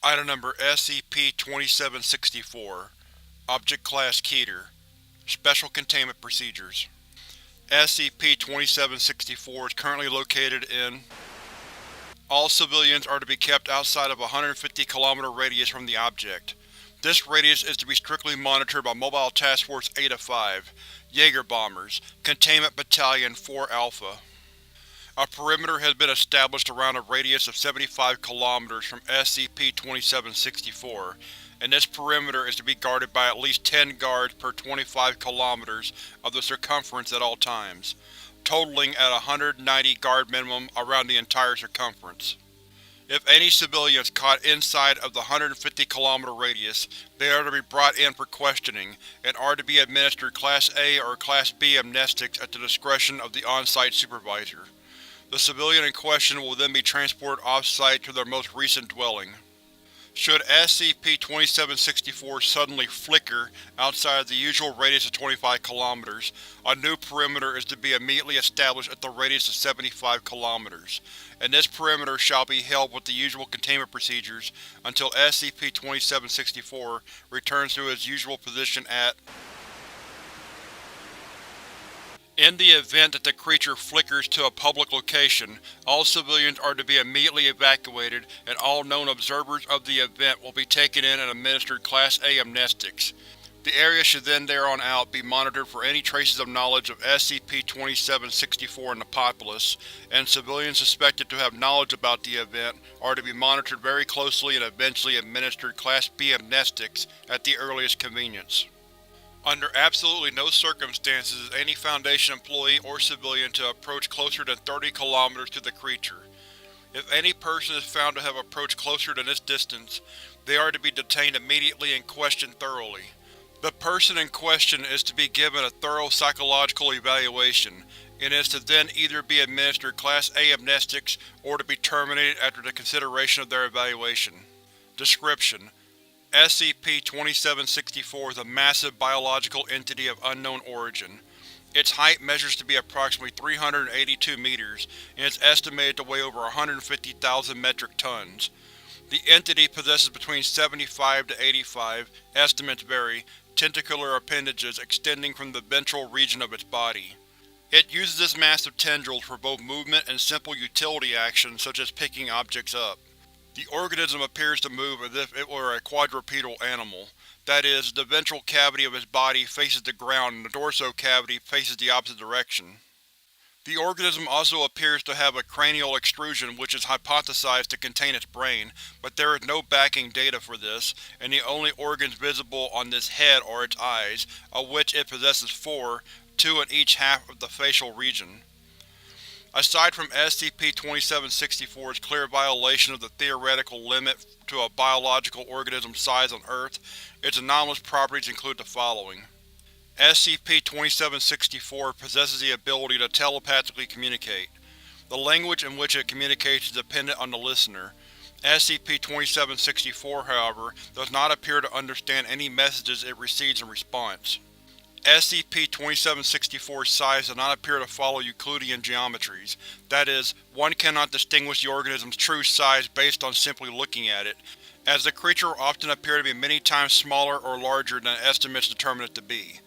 Item Number SCP-2764 Object Class Keter Special Containment Procedures SCP-2764 is currently located in. All civilians are to be kept outside of a 150 km radius from the object. This radius is to be strictly monitored by Mobile Task Force Eta-5, Jaeger Bombers, Containment Battalion 4 Alpha. A perimeter has been established around a radius of 75 km from SCP-2764, and this perimeter is to be guarded by at least 10 guards per 25 km of the circumference at all times, totaling at 190 guard minimum around the entire circumference. If any civilians caught inside of the 150 km radius, they are to be brought in for questioning, and are to be administered Class A or Class B amnestics at the discretion of the on-site supervisor. The civilian in question will then be transported off-site to their most recent dwelling. Should SCP-2764 suddenly flicker outside of the usual radius of 25 km, a new perimeter is to be immediately established at the radius of 75 km, and this perimeter shall be held with the usual containment procedures until SCP-2764 returns to its usual position at. In the event that the creature flickers to a public location, all civilians are to be immediately evacuated, and all known observers of the event will be taken in and administered Class A amnestics. The area should then there on out be monitored for any traces of knowledge of SCP-2764 in the populace, and civilians suspected to have knowledge about the event are to be monitored very closely and eventually administered Class B amnestics at the earliest convenience. Under absolutely no circumstances is any Foundation employee or civilian to approach closer than 30 km to the creature. If any person is found to have approached closer than this distance, they are to be detained immediately and questioned thoroughly. The person in question is to be given a thorough psychological evaluation, and is to then either be administered Class A amnestics or to be terminated after the consideration of their evaluation. Description: SCP-2764 is a massive biological entity of unknown origin. Its height measures to be approximately 382 meters, and is estimated to weigh over 150,000 metric tons. The entity possesses between 75 to 85, estimates vary, tentacular appendages extending from the ventral region of its body. It uses its massive tendrils for both movement and simple utility actions such as picking objects up. The organism appears to move as if it were a quadrupedal animal. That is, the ventral cavity of its body faces the ground and the dorsal cavity faces the opposite direction. The organism also appears to have a cranial extrusion which is hypothesized to contain its brain, but there is no backing data for this, and the only organs visible on this head are its eyes, of which it possesses 4, 2 in each half of the facial region. Aside from SCP-2764's clear violation of the theoretical limit to a biological organism's size on Earth, its anomalous properties include the following. SCP-2764 possesses the ability to telepathically communicate. The language in which it communicates is dependent on the listener. SCP-2764, however, does not appear to understand any messages it receives in response. SCP-2764's size does not appear to follow Euclidean geometries. That is, one cannot distinguish the organism's true size based on simply looking at it, as the creature will often appear to be many times smaller or larger than estimates determine it to be.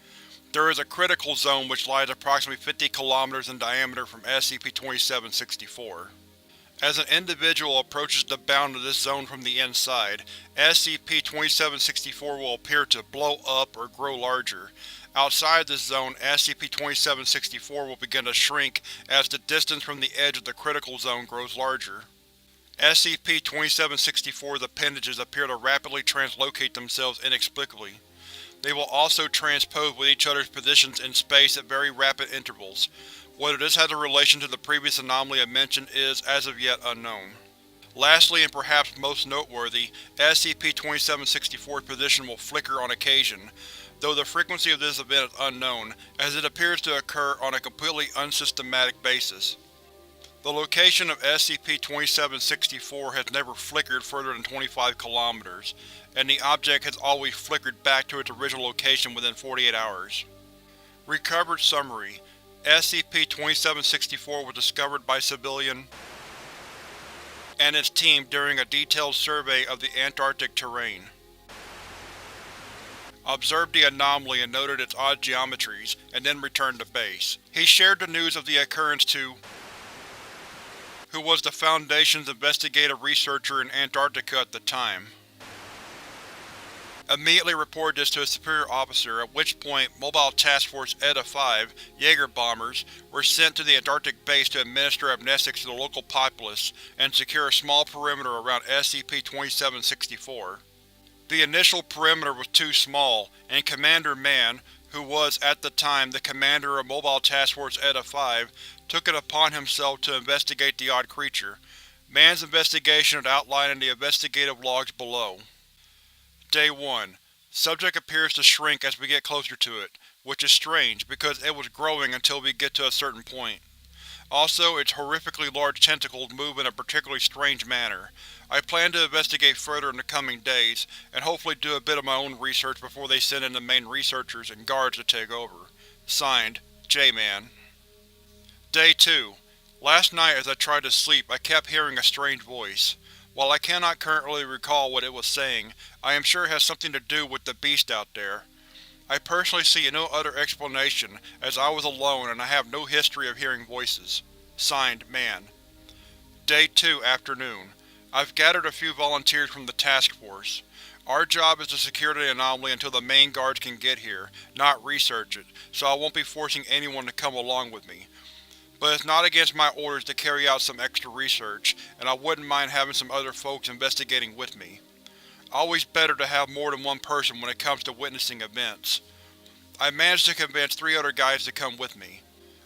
There is a critical zone which lies approximately 50 km in diameter from SCP-2764. As an individual approaches the bound of this zone from the inside, SCP-2764 will appear to blow up or grow larger. Outside this zone, SCP-2764 will begin to shrink as the distance from the edge of the critical zone grows larger. SCP-2764's appendages appear to rapidly translocate themselves inexplicably. They will also transpose with each other's positions in space at very rapid intervals. Whether this has a relation to the previous anomaly I mentioned is, as of yet, unknown. Lastly, and perhaps most noteworthy, SCP-2764's position will flicker on occasion, though the frequency of this event is unknown, as it appears to occur on a completely unsystematic basis. The location of SCP-2764 has never flickered further than 25 km, and the object has always flickered back to its original location within 48 hours. Recovered summary: SCP-2764 was discovered by civilian and its team during a detailed survey of the Antarctic terrain. Observed the anomaly and noted its odd geometries, and then returned to base. He shared the news of the occurrence to who was the Foundation's investigative researcher in Antarctica at the time. Immediately reported this to a superior officer, at which point Mobile Task Force ETA-5 Jaeger bombers were sent to the Antarctic base to administer amnestics to the local populace and secure a small perimeter around SCP-2764. The initial perimeter was too small, and Commander Mann, who was at the time the commander of Mobile Task Force ETA-5, took it upon himself to investigate the odd creature. Mann's investigation is outlined in the investigative logs below. Day 1. Subject appears to shrink as we get closer to it, which is strange because it was growing until we get to a certain point. Also, its horrifically large tentacles move in a particularly strange manner. I plan to investigate further in the coming days, and hopefully do a bit of my own research before they send in the main researchers and guards to take over. Signed, J-Man. Day 2. Last night as I tried to sleep, I kept hearing a strange voice. While I cannot currently recall what it was saying, I am sure it has something to do with the beast out there. I personally see no other explanation, as I was alone and I have no history of hearing voices. Signed, Man. Day 2, Afternoon. I've gathered a few volunteers from the task force. Our job is to secure the anomaly until the main guards can get here, not research it, so I won't be forcing anyone to come along with me. But it's not against my orders to carry out some extra research, and I wouldn't mind having some other folks investigating with me. Always better to have more than one person when it comes to witnessing events. I managed to convince 3 other guys to come with me.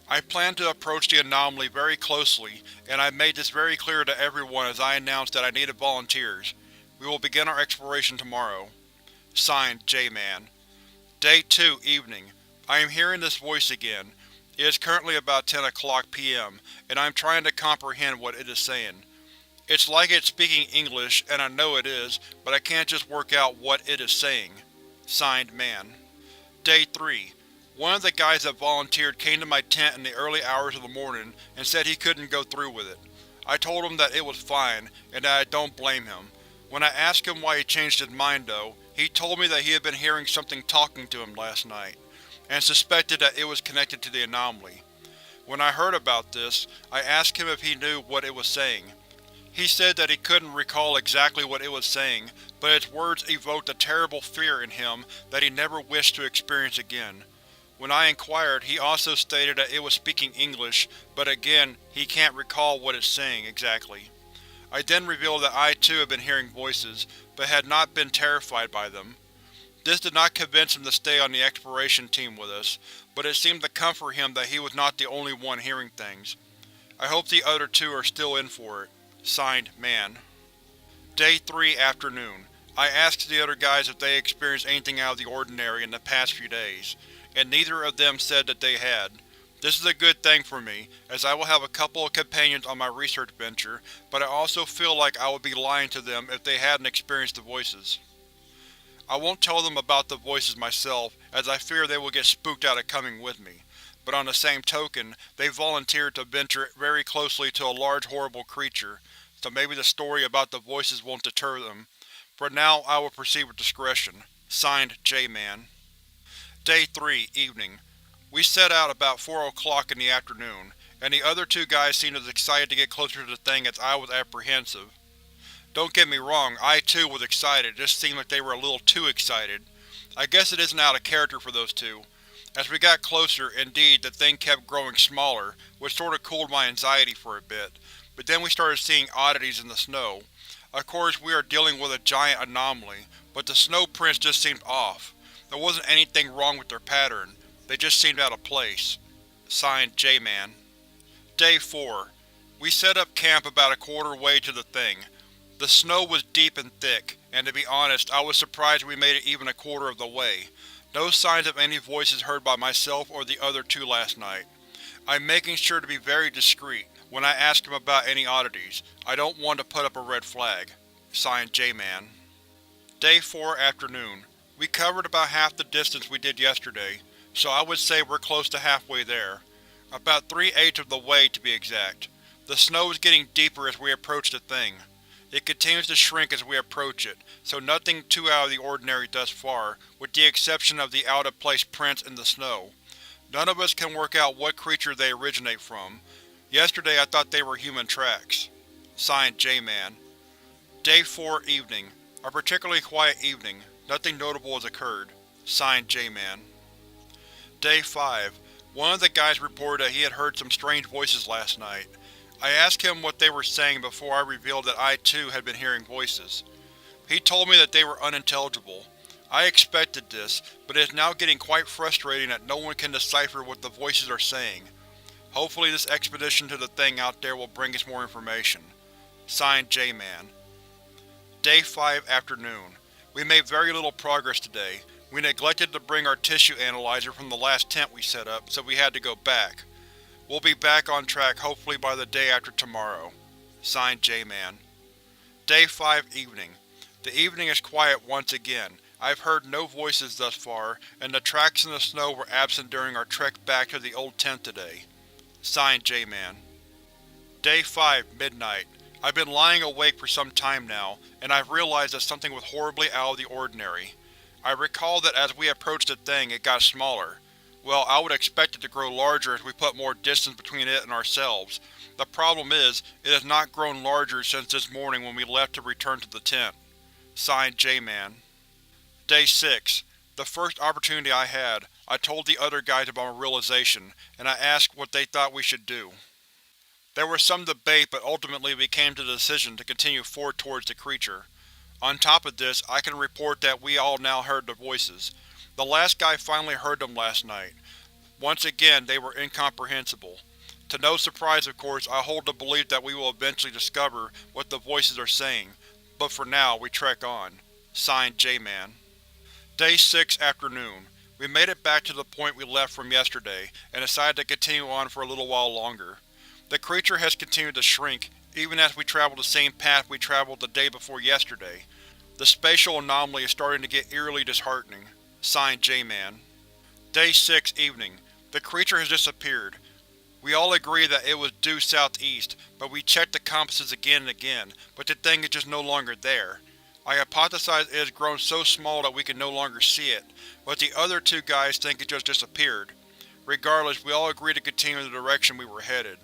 I plan to approach the anomaly very closely, and I made this very clear to everyone as I announced that I needed volunteers. We will begin our exploration tomorrow. Signed, J-Man. Day 2, Evening. I am hearing this voice again. It is currently about 10 o'clock p.m., and I am trying to comprehend what it is saying. It's like it's speaking English, and I know it is, but I can't just work out what it is saying. Signed, Man. Day 3. One of the guys that volunteered came to my tent in the early hours of the morning and said he couldn't go through with it. I told him that it was fine, and that I don't blame him. When I asked him why he changed his mind though, he told me that he had been hearing something talking to him last night, and suspected that it was connected to the anomaly. When I heard about this, I asked him if he knew what it was saying. He said that he couldn't recall exactly what it was saying, but its words evoked a terrible fear in him that he never wished to experience again. When I inquired, he also stated that it was speaking English, but again, he can't recall what it's saying exactly. I then revealed that I too had been hearing voices, but had not been terrified by them. This did not convince him to stay on the exploration team with us, but it seemed to comfort him that he was not the only one hearing things. I hope the other 2 are still in for it. Signed, Man. Day 3, Afternoon. I asked the other guys if they experienced anything out of the ordinary in the past few days, and neither of them said that they had. This is a good thing for me, as I will have a couple of companions on my research venture, but I also feel like I would be lying to them if they hadn't experienced the voices. I won't tell them about the voices myself, as I fear they will get spooked out of coming with me, but on the same token, they volunteered to venture very closely to a large horrible creature, so maybe the story about the voices won't deter them. For now, I will proceed with discretion. Signed, J-Man. Day 3, Evening. We set out about 4 o'clock in the afternoon, and the other 2 guys seemed as excited to get closer to the thing as I was apprehensive. Don't get me wrong, I too was excited, it just seemed like they were a little too excited. I guess it isn't out of character for those 2. As we got closer, indeed, the thing kept growing smaller, which sort of cooled my anxiety for a bit, but then we started seeing oddities in the snow. Of course, we are dealing with a giant anomaly, but the snow prints just seemed off. There wasn't anything wrong with their pattern, they just seemed out of place. Signed, J-Man. Day 4. We set up camp about a quarter way to the thing. The snow was deep and thick, and to be honest, I was surprised we made it even a quarter of the way. No signs of any voices heard by myself or the other 2 last night. I'm making sure to be very discreet when I ask him about any oddities. I don't want to put up a red flag. Signed, J-Man. Day 4, Afternoon. We covered about half the distance we did yesterday, so I would say we're close to halfway there. About 3/8 of the way, to be exact. The snow is getting deeper as we approach the thing. It continues to shrink as we approach it, so nothing too out of the ordinary thus far, with the exception of the out-of-place prints in the snow. None of us can work out what creature they originate from. Yesterday I thought they were human tracks. Signed, J-Man. Day 4, Evening. A particularly quiet evening. Nothing notable has occurred. Signed, J-Man. Day 5. One of the guys reported that he had heard some strange voices last night. I asked him what they were saying before I revealed that I too had been hearing voices. He told me that they were unintelligible. I expected this, but it is now getting quite frustrating that no one can decipher what the voices are saying. Hopefully this expedition to the thing out there will bring us more information. Signed, J-Man. Day 5, Afternoon. We made very little progress today. We neglected to bring our tissue analyzer from the last tent we set up, so we had to go back. We'll be back on track hopefully by the day after tomorrow. Signed, J-Man. Day 5, Evening. The evening is quiet once again. I've heard no voices thus far, and the tracks in the snow were absent during our trek back to the old tent today. Signed, J-Man. Day 5, Midnight. I've been lying awake for some time now, and I've realized that something was horribly out of the ordinary. I recall that as we approached the thing, it got smaller. Well, I would expect it to grow larger as we put more distance between it and ourselves. The problem is, it has not grown larger since this morning when we left to return to the tent. Signed, J-Man. Day 6. The first opportunity I had, I told the other guys about my realization, and I asked what they thought we should do. There was some debate, but ultimately we came to the decision to continue forward towards the creature. On top of this, I can report that we all now heard the voices. The last guy finally heard them last night. Once again, they were incomprehensible. To no surprise, of course, I hold the belief that we will eventually discover what the voices are saying, but for now, we trek on. Signed, J-Man. Day 6, Afternoon. We made it back to the point we left from yesterday, and decided to continue on for a little while longer. The creature has continued to shrink, even as we travel the same path we traveled the day before yesterday. The spatial anomaly is starting to get eerily disheartening. Signed, J-Man. Day 6, Evening. The creature has disappeared. We all agree that it was due southeast, but we checked the compasses again and again, but the thing is just no longer there. I hypothesize it has grown so small that we can no longer see it, but the other two guys think it just disappeared. Regardless, we all agree to continue in the direction we were headed.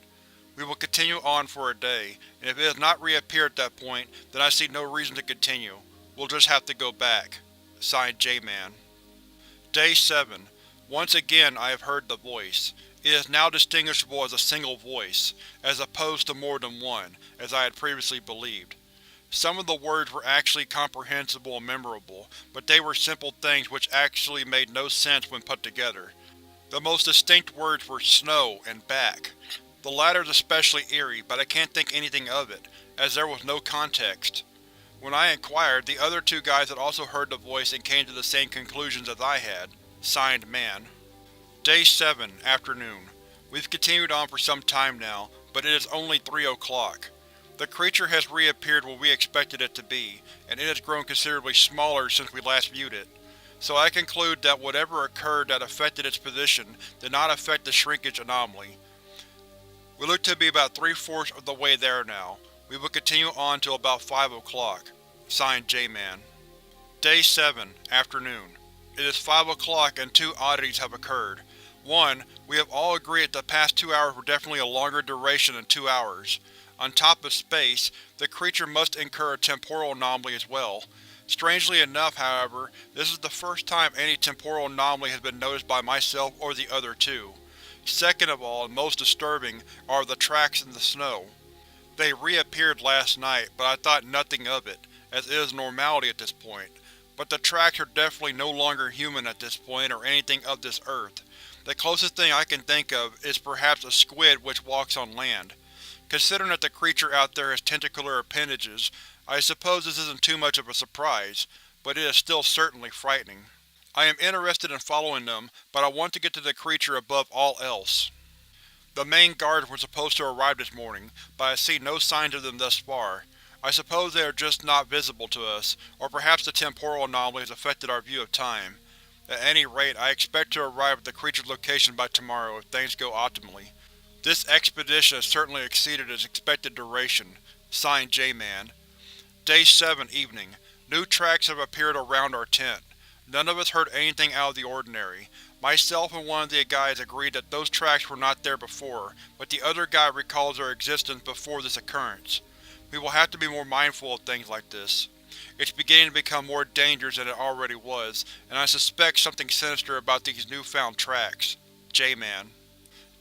We will continue on for a day, and if it has not reappeared at that point, then I see no reason to continue. We'll just have to go back. Signed, J-Man. Day 7. Once again I have heard the voice. It is now distinguishable as a single voice, as opposed to more than one, as I had previously believed. Some of the words were actually comprehensible and memorable, but they were simple things which actually made no sense when put together. The most distinct words were snow and back. The latter is especially eerie, but I can't think anything of it, as there was no context. When I inquired, the other two guys had also heard the voice and came to the same conclusions as I had. Signed, Man. Day 7, Afternoon. We've continued on for some time now, but it is only 3 o'clock. The creature has reappeared where we expected it to be, and it has grown considerably smaller since we last viewed it. So I conclude that whatever occurred that affected its position did not affect the shrinkage anomaly. We look to be about 3/4 of the way there now. We will continue on till about 5 o'clock. Signed, J-Man. Day 7, Afternoon. It is 5 o'clock and two oddities have occurred. One, we have all agreed that the past 2 hours were definitely a longer duration than 2 hours. On top of space, the creature must incur a temporal anomaly as well. Strangely enough, however, this is the first time any temporal anomaly has been noticed by myself or the other two. Second of all, and most disturbing, are the tracks in the snow. They reappeared last night, but I thought nothing of it, as it is normality at this point. But the tracks are definitely no longer human at this point or anything of this earth. The closest thing I can think of is perhaps a squid which walks on land. Considering that the creature out there has tentacular appendages, I suppose this isn't too much of a surprise, but it is still certainly frightening. I am interested in following them, but I want to get to the creature above all else. The main guards were supposed to arrive this morning, but I see no signs of them thus far. I suppose they are just not visible to us, or perhaps the temporal anomaly has affected our view of time. At any rate, I expect to arrive at the creature's location by tomorrow if things go optimally. This expedition has certainly exceeded its expected duration. Signed, J-Man. Day 7, evening. New tracks have appeared around our tent. None of us heard anything out of the ordinary. Myself and one of the guys agreed that those tracks were not there before, but the other guy recalls their existence before this occurrence. We will have to be more mindful of things like this. It's beginning to become more dangerous than it already was, and I suspect something sinister about these newfound tracks. J-Man.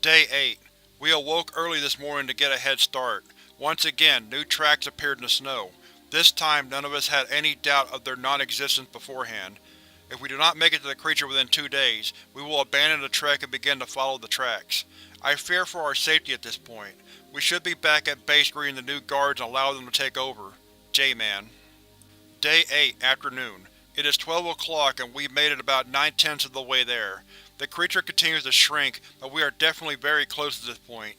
Day 8. We awoke early this morning to get a head start. Once again, new tracks appeared in the snow. This time, none of us had any doubt of their non-existence beforehand. If we do not make it to the creature within 2 days, we will abandon the trek and begin to follow the tracks. I fear for our safety at this point. We should be back at base greeting the new guards and allow them to take over. J-Man. Day 8, afternoon. It is 12 o'clock and we've made it about 9/10 of the way there. The creature continues to shrink, but we are definitely very close to this point.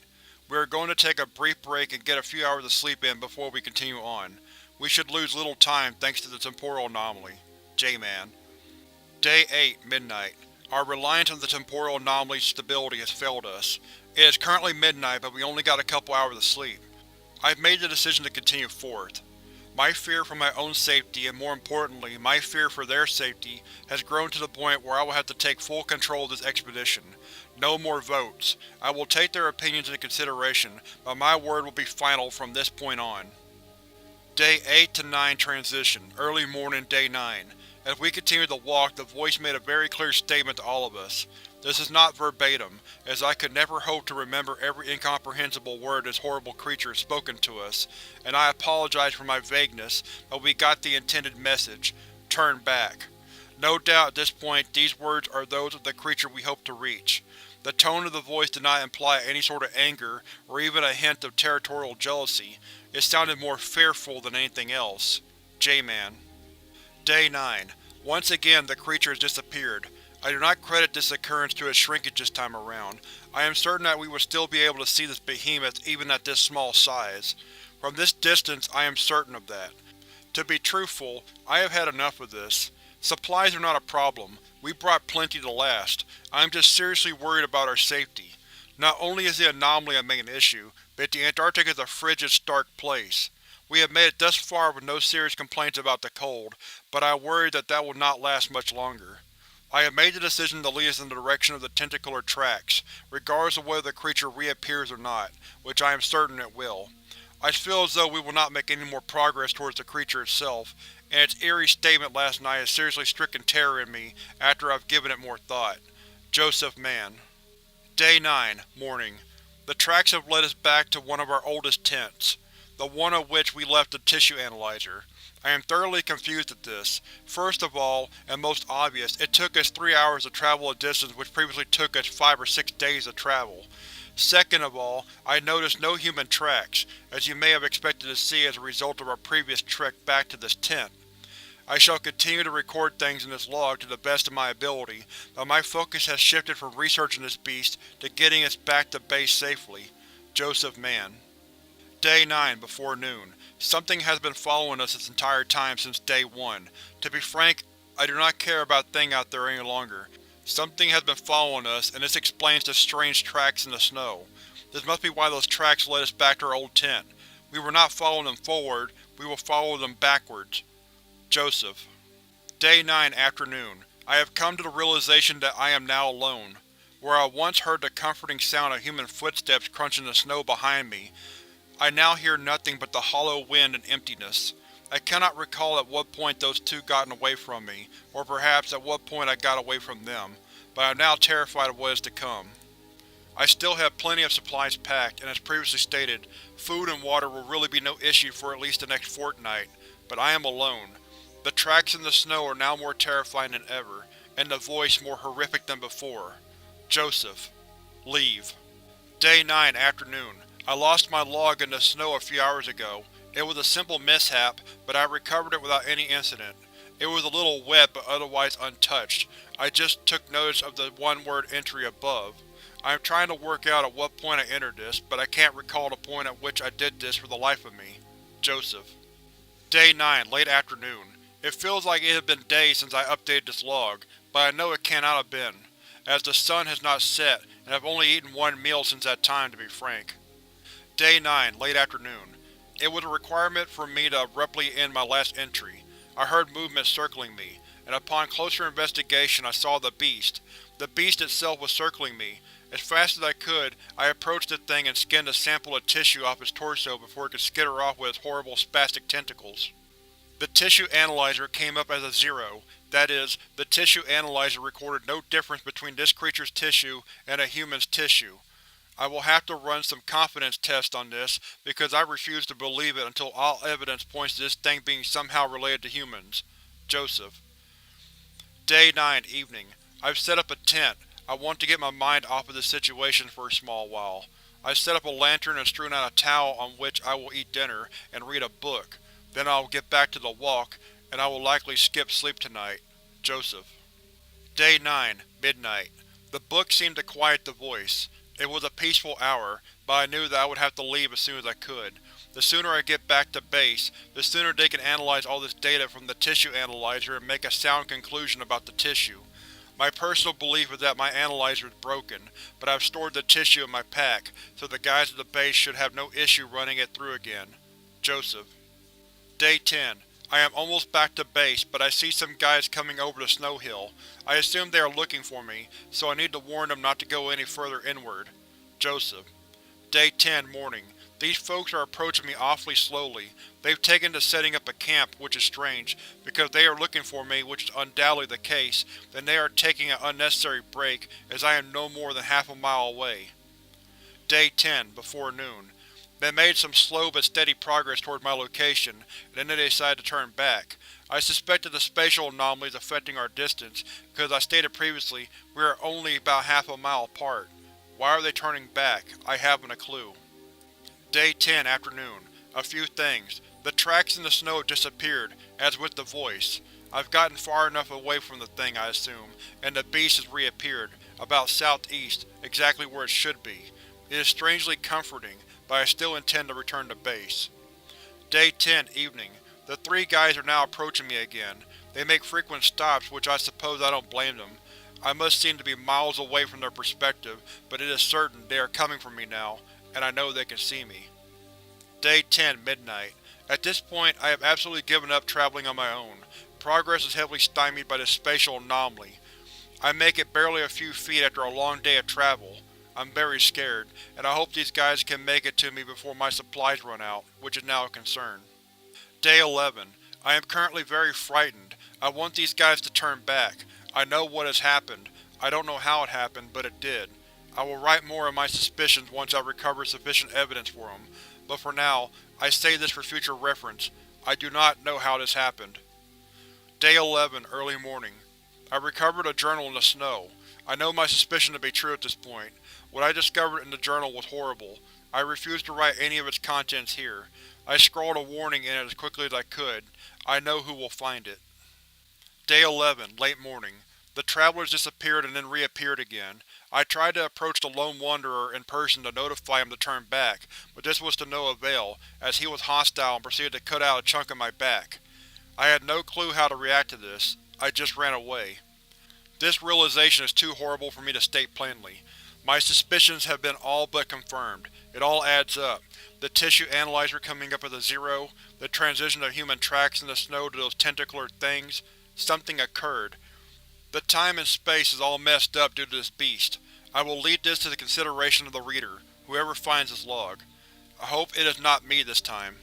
We are going to take a brief break and get a few hours of sleep in before we continue on. We should lose little time thanks to the temporal anomaly. J-Man. Day 8, midnight. Our reliance on the temporal anomaly's stability has failed us. It is currently midnight, but we only got a couple hours of sleep. I've made the decision to continue forth. My fear for my own safety, and more importantly, my fear for their safety, has grown to the point where I will have to take full control of this expedition. No more votes. I will take their opinions into consideration, but my word will be final from this point on. Day 8 to 9 transition, early morning, day 9. As we continued to walk, the voice made a very clear statement to all of us. This is not verbatim, as I could never hope to remember every incomprehensible word this horrible creature has spoken to us, and I apologize for my vagueness, but we got the intended message. Turn back. No doubt at this point these words are those of the creature we hope to reach. The tone of the voice did not imply any sort of anger, or even a hint of territorial jealousy. It sounded more fearful than anything else. J-Man. Day 9. Once again the creature has disappeared. I do not credit this occurrence to its shrinkage this time around. I am certain that we would still be able to see this behemoth even at this small size. From this distance I am certain of that. To be truthful, I have had enough of this. Supplies are not a problem. We brought plenty to last. I am just seriously worried about our safety. Not only is the anomaly a main issue, but the Antarctic is a frigid, stark place. We have made it thus far with no serious complaints about the cold, but I worry that that will not last much longer. I have made the decision to lead us in the direction of the tentacular tracks, regardless of whether the creature reappears or not, which I am certain it will. I feel as though we will not make any more progress towards the creature itself, and its eerie statement last night has seriously stricken terror in me after I've given it more thought. Joseph Mann. Day 9, morning. The tracks have led us back to one of our oldest tents, the one of which we left the tissue analyzer. I am thoroughly confused at this. First of all, and most obvious, it took us 3 hours to travel a distance which previously took us 5 or 6 days to travel. Second of all, I noticed no human tracks, as you may have expected to see as a result of our previous trek back to this tent. I shall continue to record things in this log to the best of my ability, but my focus has shifted from researching this beast to getting us back to base safely. Joseph Mann. Day 9, before noon. Something has been following us this entire time since Day 1. To be frank, I do not care about thing out there any longer. Something has been following us, and this explains the strange tracks in the snow. This must be why those tracks led us back to our old tent. We were not following them forward, we will follow them backwards. Joseph. Day 9, afternoon. I have come to the realization that I am now alone. Where I once heard the comforting sound of human footsteps crunching the snow behind me, I now hear nothing but the hollow wind and emptiness. I cannot recall at what point those two gotten away from me, or perhaps at what point I got away from them, but I am now terrified of what is to come. I still have plenty of supplies packed, and as previously stated, food and water will really be no issue for at least the next fortnight, but I am alone. The tracks in the snow are now more terrifying than ever, and the voice more horrific than before. Joseph. Leave. Day 9, afternoon. I lost my log in the snow a few hours ago. It was a simple mishap, but I recovered it without any incident. It was a little wet but otherwise untouched. I just took notice of the one-word entry above. I am trying to work out at what point I entered this, but I can't recall the point at which I did this for the life of me. Joseph. Day 9, late afternoon. It feels like it has been days since I updated this log, but I know it cannot have been, as the sun has not set, and I've only eaten one meal since that time, to be frank. Day 9, late afternoon. It was a requirement for me to abruptly end my last entry. I heard movement circling me, and upon closer investigation I saw the beast. The beast itself was circling me. As fast as I could, I approached the thing and skinned a sample of tissue off its torso before it could skitter off with its horrible spastic tentacles. The tissue analyzer came up as a 0. That is, the tissue analyzer recorded no difference between this creature's tissue and a human's tissue. I will have to run some confidence tests on this, because I refuse to believe it until all evidence points to this thing being somehow related to humans. Joseph. Day 9, evening. I've set up a tent. I want to get my mind off of this situation for a small while. I've set up a lantern and strewn out a towel on which I will eat dinner and read a book. Then I will get back to the walk, and I will likely skip sleep tonight. Joseph. Day 9, midnight. The book seemed to quiet the voice. It was a peaceful hour, but I knew that I would have to leave as soon as I could. The sooner I get back to base, the sooner they can analyze all this data from the tissue analyzer and make a sound conclusion about the tissue. My personal belief is that my analyzer is broken, but I've stored the tissue in my pack, so the guys at the base should have no issue running it through again. Joseph. Day 10. I am almost back to base, but I see some guys coming over the snow hill. I assume they are looking for me, so I need to warn them not to go any further inward. Joseph. Day 10, morning. These folks are approaching me awfully slowly. They've taken to setting up a camp, which is strange, because they are looking for me, which is undoubtedly the case, then they are taking an unnecessary break, as I am no more than half a mile away. Day 10, before noon. They made some slow but steady progress toward my location, and then they decided to turn back. I suspected the spatial anomalies affecting our distance, because as I stated previously, we are only about half a mile apart. Why are they turning back? I haven't a clue. Day 10, afternoon. A few things. The tracks in the snow have disappeared, as with the voice. I've gotten far enough away from the thing, I assume, and the beast has reappeared, about southeast, exactly where it should be. It is strangely comforting, but I still intend to return to base. Day 10, evening. The three guys are now approaching me again. They make frequent stops, which I suppose I don't blame them. I must seem to be miles away from their perspective, but it is certain they are coming for me now, and I know they can see me. Day 10, midnight. At this point, I have absolutely given up traveling on my own. Progress is heavily stymied by this spatial anomaly. I make it barely a few feet after a long day of travel. I'm very scared, and I hope these guys can make it to me before my supplies run out, which is now a concern. Day 11. I am currently very frightened. I want these guys to turn back. I know what has happened. I don't know how it happened, but it did. I will write more of my suspicions once I recover sufficient evidence for them, but for now, I say this for future reference. I do not know how this happened. Day 11, early morning. I recovered a journal in the snow. I know my suspicion to be true at this point. What I discovered in the journal was horrible. I refused to write any of its contents here. I scrawled a warning in it as quickly as I could. I know who will find it. Day 11, late morning. The travelers disappeared and then reappeared again. I tried to approach the Lone Wanderer in person to notify him to turn back, but this was to no avail, as he was hostile and proceeded to cut out a chunk of my back. I had no clue how to react to this. I just ran away. This realization is too horrible for me to state plainly. My suspicions have been all but confirmed. It all adds up. The tissue analyzer coming up as a 0, the transition of human tracks in the snow to those tentacular things. Something occurred. The time and space is all messed up due to this beast. I will leave this to the consideration of the reader, whoever finds this log. I hope it is not me this time.